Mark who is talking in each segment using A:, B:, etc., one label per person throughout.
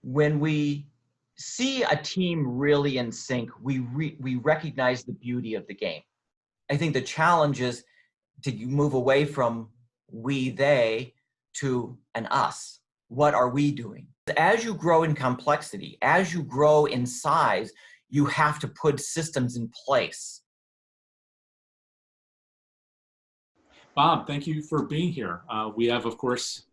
A: when we see a team really in sync, we recognize the beauty of the game. I think the challenge is to move away from we, they to an us. What are we doing? As you grow in complexity, as you grow in size, you have to put systems in place.
B: Bob, thank you for being here. We have, of course,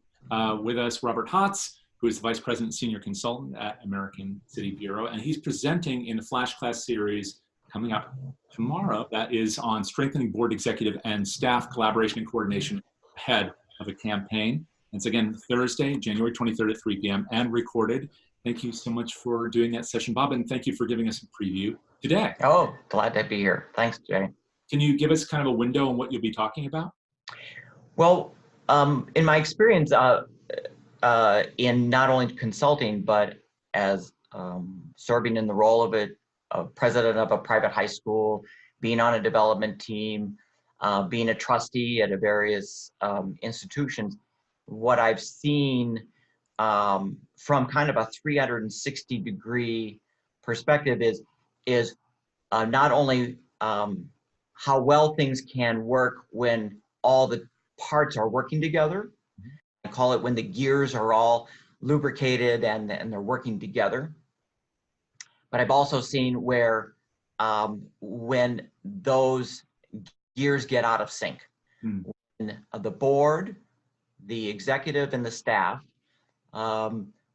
B: with us Robert Hotz, who is the Vice President Senior Consultant at American City Bureau, and he's presenting in the Flash Class series coming up tomorrow that is on strengthening board executive and staff collaboration and coordination ahead of a campaign. It's again Thursday, January 23rd at 3 p.m. and recorded. Thank you so much for doing that session, Bob, and thank you for giving us a preview today.
A: Oh, glad to be here. Thanks, Jay.
B: Can you give us kind of a window on what you'll be talking about?
A: Well, in my experience in not only consulting, but as serving in the role of a president of a private high school, being on a development team, being a trustee at a various institutions, what I've seen from kind of a 360-degree perspective is not only how well things can work when all the parts are working together. I call it when the gears are all lubricated and they're working together. But I've also seen where when those gears get out of sync, when the board, the executive, and the staff,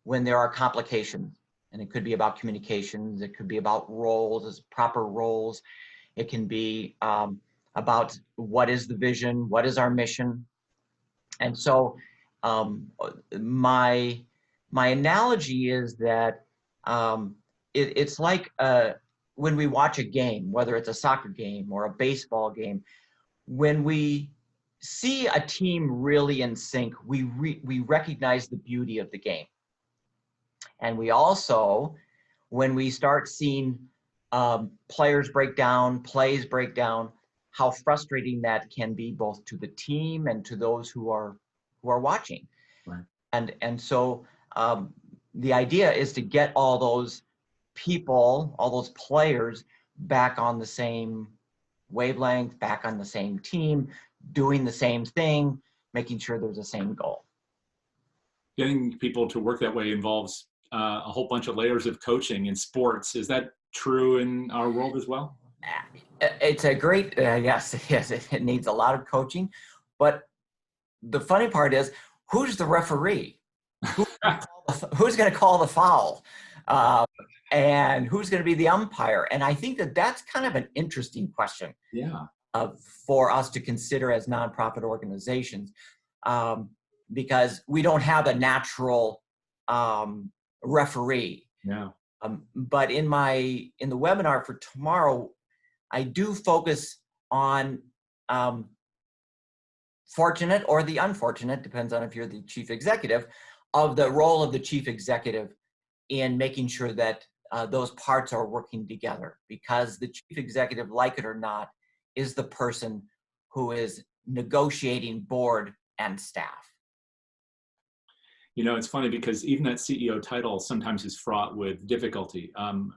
A: when there are complications, and it could be about communications, it could be about roles, as proper roles, it can be about what is the vision, what is our mission. And so my analogy is that it's like when we watch a game, whether it's a soccer game or a baseball game, when we see a team really in sync, we recognize the beauty of the game. And we also, when we start seeing players break down, plays break down, how frustrating that can be both to the team and to those who are watching.
B: Right.
A: And so the idea is to get all those people, all those players back on the same wavelength, back on the same team, doing the same thing, making sure there's the same goal.
B: Getting people to work that way involves a whole bunch of layers of coaching in sports. Is that true in our world as well?
A: It's a great, yes, it needs a lot of coaching. But the funny part is, who's the referee? Who's going to call the foul? And who's going to be the umpire? And I think that that's kind of an interesting question.
B: Yeah.
A: For us to consider as nonprofit organizations, because we don't have a natural referee.
B: Yeah.
A: But in the webinar for tomorrow, I do focus on fortunate or the unfortunate, depends on if you're the chief executive, of the role of the chief executive in making sure that those parts are working together, because the chief executive, like it or not, is the person who is negotiating board and staff.
B: You know, it's funny because even that CEO title sometimes is fraught with difficulty.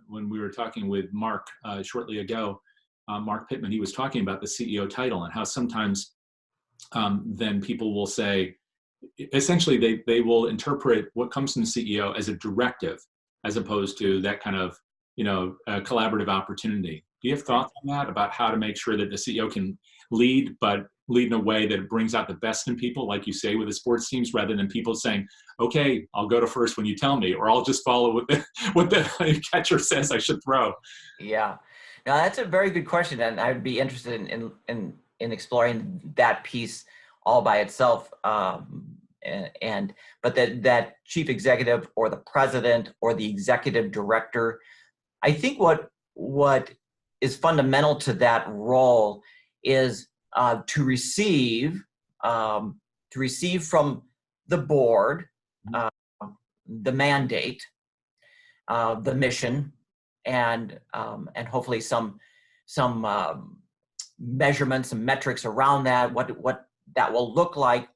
B: When we were talking with Mark shortly ago, Mark Pittman, he was talking about the CEO title and how sometimes then people will say, essentially they will interpret what comes from the CEO as a directive as opposed to that kind of, a collaborative opportunity. Do you have thoughts on that, about how to make sure that the CEO can lead, but lead in a way that brings out the best in people, like you say with the sports teams, rather than people saying, okay, I'll go to first when you tell me, or I'll just follow what the catcher says I should throw? Yeah.
A: Now that's a very good question, and I'd be interested in exploring that piece all by itself. But that chief executive or the president or the executive director, I think what is fundamental to that role is to receive from the board the mandate, the mission, and hopefully some measurements and metrics around that, what that will look like,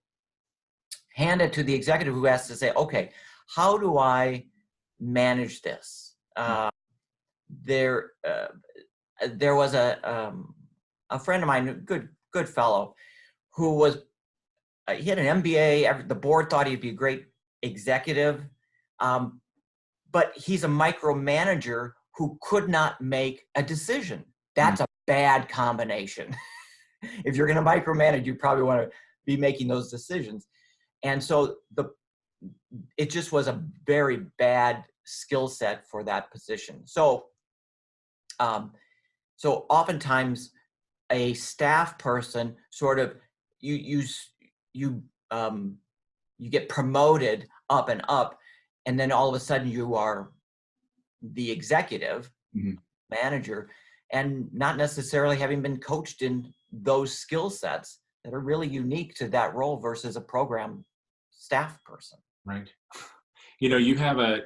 A: hand it to the executive, who has to say, okay, how do I manage this. There was a friend of mine, good fellow, who was he had an MBA. The board thought he'd be a great executive, but he's a micromanager who could not make a decision. That's a bad combination. If you're going to micromanage, you probably want to be making those decisions. And so it just was a very bad skill set for that position. So oftentimes a staff person sort of, you get promoted up and up, and then all of a sudden you are the executive manager, and not necessarily having been coached in those skill sets that are really unique to that role versus a program staff person.
B: Right. You know, you have a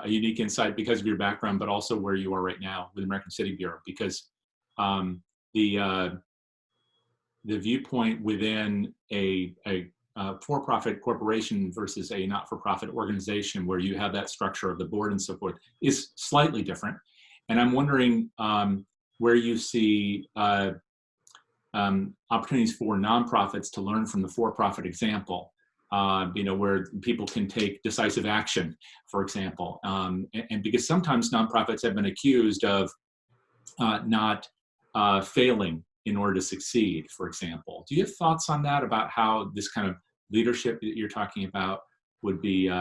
B: unique insight because of your background, but also where you are right now with the American City Bureau, because the viewpoint within a for-profit corporation versus a not-for-profit organization where you have that structure of the board and so forth is slightly different. And I'm wondering where you see opportunities for nonprofits to learn from the for-profit example, you know, where people can take decisive action, for example. And because sometimes nonprofits have been accused of not failing in order to succeed, for example. Do you have thoughts on that, about how this kind of leadership that you're talking about would be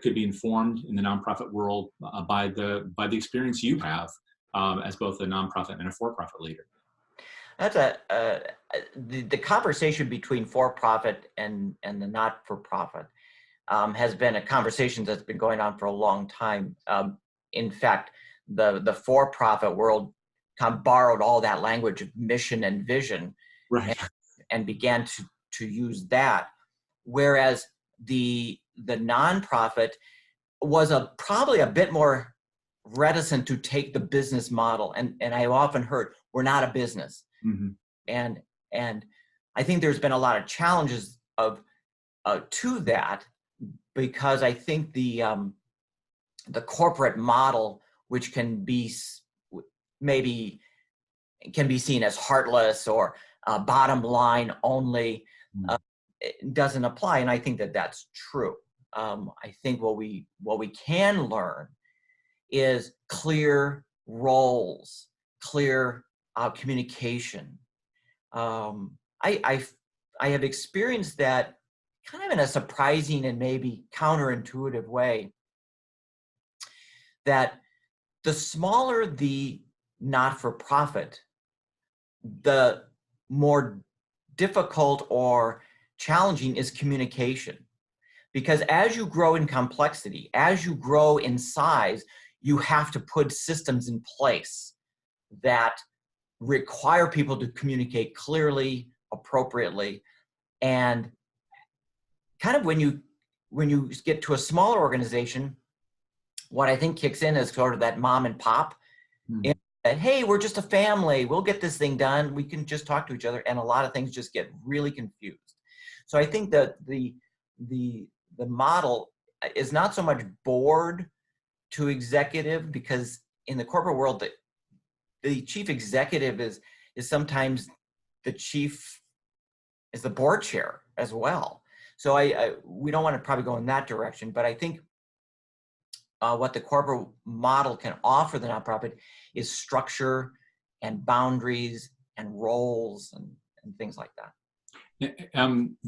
B: could be informed in the nonprofit world by the experience you have as both a nonprofit and a for-profit leader?
A: That's the conversation between for-profit and the not-for-profit has been a conversation that's been going on for a long time. In fact, the for-profit world kind of borrowed all that language of mission and vision,
B: right,
A: and began to use that, whereas the nonprofit was probably a bit more reticent to take the business model, and I've often heard, we're not a business. And I think there's been a lot of challenges to that, because I think the corporate model, which can be seen as heartless or bottom line only, it doesn't apply. And I think that that's true. I think what we can learn is clear roles, clear communication. I have experienced that kind of in a surprising and maybe counterintuitive way, that the smaller the not-for-profit, the more difficult or challenging is communication. Because as you grow in complexity, as you grow in size, you have to put systems in place that require people to communicate clearly, appropriately. And kind of when you get to a smaller organization, what I think kicks in is sort of that mom and pop. And, hey, we're just a family. We'll get this thing done. We can just talk to each other. And a lot of things just get really confused. So I think that the model is not so much board to executive, because in the corporate world, the chief executive is sometimes the chief is the board chair as well. So we don't want to probably go in that direction, but I think what the corporate model can offer the nonprofit is structure and boundaries and roles and things like that.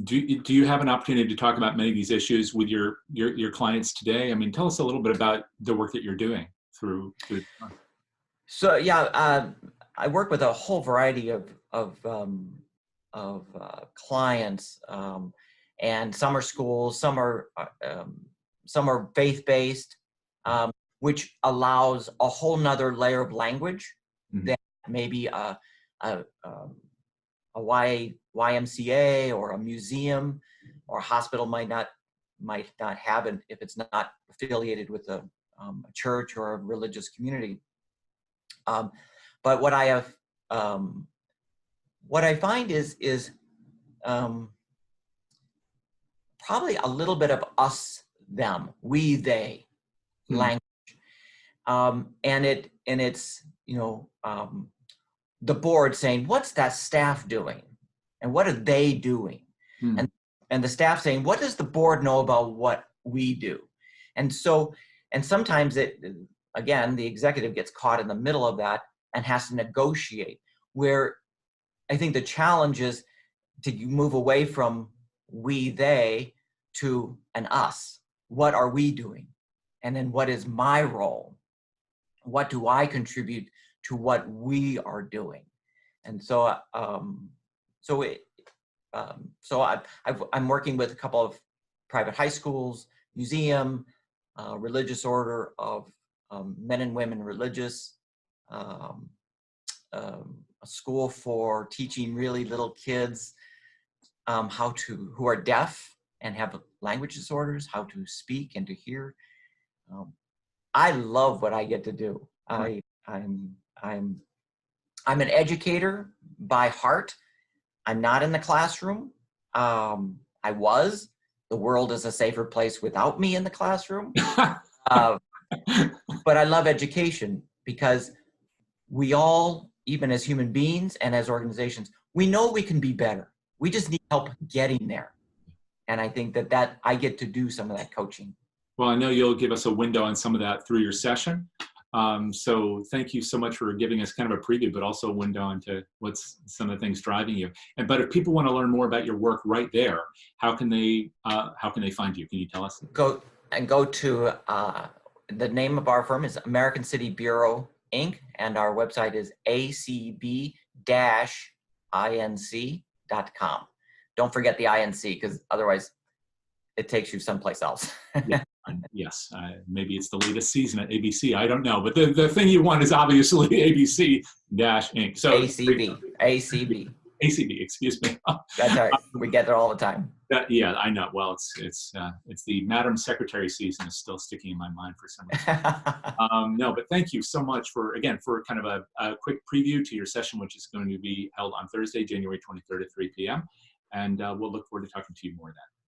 B: Do you have an opportunity to talk about many of these issues with your clients today? I mean, tell us a little bit about the work that you're doing through.
A: So yeah, I work with a whole variety of clients, and some are schools, some are faith-based, which allows a whole nother layer of language that maybe a YMCA or a museum or a hospital might not have it if it's not affiliated with a church or a religious community. But what I find is probably a little bit of us, them, we, they. language. And it's, you know, the board saying, what's that staff doing? And what are they doing? And the staff saying, what does the board know about what we do? And so, and sometimes again, the executive gets caught in the middle of that and has to negotiate, where I think the challenge is to move away from we, they, to an us. What are we doing? And then what is my role? What do I contribute to what we are doing? And so, I'm working with a couple of private high schools, museum, religious order of men and women religious, a school for teaching really little kids who are deaf and have language disorders, how to speak and to hear. I love what I get to do. I'm an educator by heart. I'm not in the classroom. I was. The world is a safer place without me in the classroom. But I love education because we all, even as human beings and as organizations, we know we can be better. We just need help getting there. And I think that I get to do some of that coaching.
B: Well, I know you'll give us a window on some of that through your session. So thank you so much for giving us kind of a preview, but also a window into what's some of the things driving you. But if people want to learn more about your work right there, how can they find you? Can you tell us?
A: Go to the name of our firm is American City Bureau Inc. and our website is acb-inc.com. Don't forget the INC because otherwise it takes you someplace else.
B: Yeah. Yes, maybe it's the latest season at ABC. I don't know, but the thing you want is obviously ABC-Inc. So
A: ACB.
B: Excuse me.
A: That's all right. We get there all the time.
B: Yeah, I know. Well, it's the Madam Secretary season is still sticking in my mind for some reason. No, but thank you so much for kind of a quick preview to your session, which is going to be held on Thursday, January 23rd at 3 p.m. And we'll look forward to talking to you more then.